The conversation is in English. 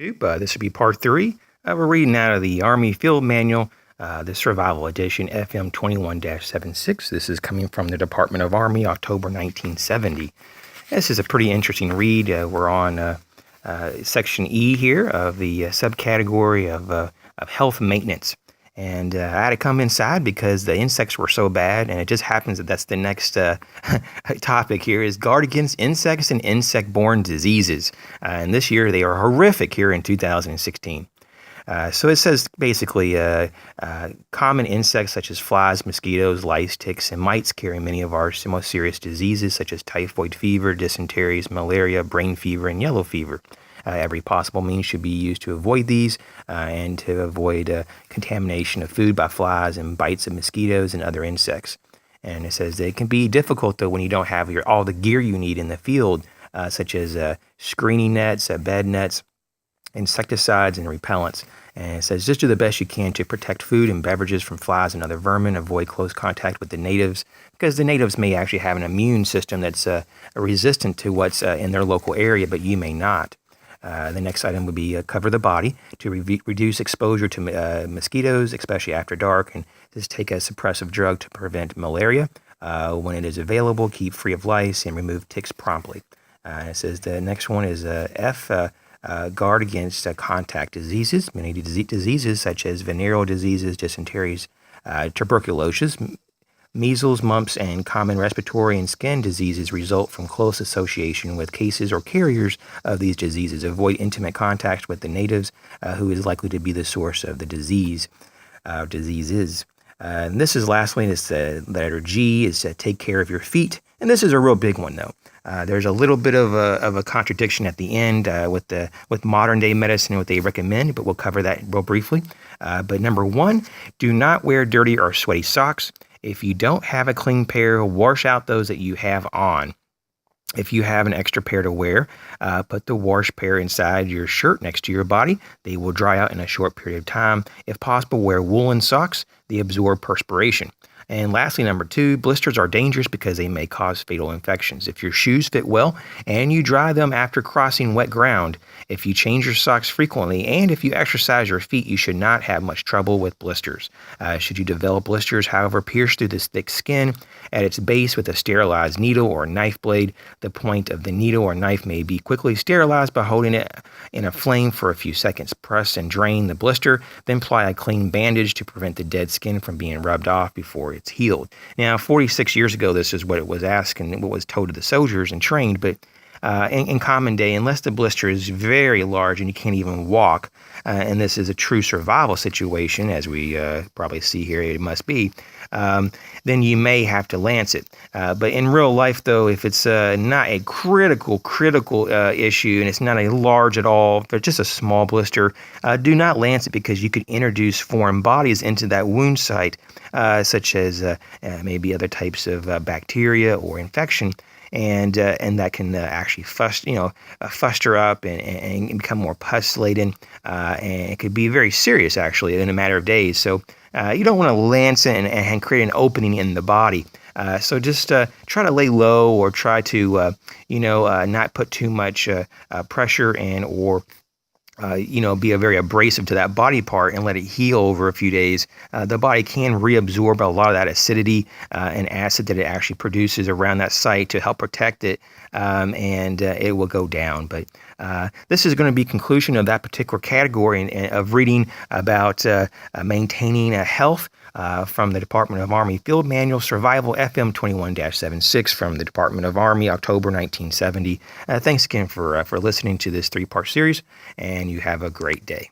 This would be part 3. We're reading out of the Army Field Manual, the Survival Edition, FM 21-76. This is coming from the Department of Army, October 1970. This is a pretty interesting read. We're on Section E here of the subcategory of health maintenance. And I had to come inside because the insects were so bad, and it just happens that that's the next topic here is guard against insects and insect-borne diseases. And this year they are horrific here in 2016. So it says basically common insects such as flies, mosquitoes, lice, ticks, and mites carry many of our most serious diseases such as typhoid fever, dysentery, malaria, brain fever, and yellow fever. Every possible means should be used to avoid these and to avoid contamination of food by flies and bites of mosquitoes and other insects. And it says that it can be difficult, though, when you don't have all the gear you need in the field, such as screening nets, bed nets, insecticides, and repellents. And it says just do the best you can to protect food and beverages from flies and other vermin. Avoid close contact with the natives because the natives may actually have an immune system that's resistant to what's in their local area, but you may not. The next item would be cover the body to reduce exposure to mosquitoes, especially after dark, and just take a suppressive drug to prevent malaria. When it is available, keep free of lice and remove ticks promptly. It says the next one is F, guard against contact diseases. Many diseases such as venereal diseases, dysentery, tuberculosis, measles, mumps, and common respiratory and skin diseases result from close association with cases or carriers of these diseases. Avoid intimate contact with the natives, who is likely to be the source of the diseases. And this is lastly, this letter G is take care of your feet. And this is a real big one, though. There's a little bit of a contradiction at the end with modern day medicine and what they recommend, but we'll cover that real briefly. But number 1, do not wear dirty or sweaty socks. If you don't have a clean pair, wash out those that you have on. If you have an extra pair to wear, put the wash pair inside your shirt next to your body. They will dry out in a short period of time. If possible, wear woolen socks. They absorb perspiration. And lastly, number 2, blisters are dangerous because they may cause fatal infections. If your shoes fit well and you dry them after crossing wet ground, if you change your socks frequently, and if you exercise your feet, you should not have much trouble with blisters. Should you develop blisters, however, pierce through this thick skin at its base with a sterilized needle or knife blade. The point of the needle or knife may be quickly sterilized by holding it in a flame for a few seconds. Press and drain the blister, then apply a clean bandage to prevent the dead skin from being rubbed off before it's healed. Now, 46 years ago, this is what it was asked and what was told to the soldiers and trained, but in common day, unless the blister is very large and you can't even walk, and this is a true survival situation, as we probably see here it must be, then you may have to lance it. But in real life, though, if it's not a critical issue and it's not a large at all, but just a small blister, do not lance it because you could introduce foreign bodies into that wound site, such as maybe other types of bacteria or infection. And that can actually fuster up and become more pus-laden, and it could be very serious actually in a matter of days. So you don't want to lance it and create an opening in the body. So just try to lay low or try to not put too much pressure and or be very abrasive to that body part and let it heal over a few days. The body can reabsorb a lot of that acidity and acid that it actually produces around that site to help protect it, and it will go down. But this is going to be conclusion of that particular category of reading about maintaining health from the Department of Army Field Manual, Survival, FM 21-76 from the Department of Army, October 1970. Thanks again for listening to this 3-part series, and you have a great day.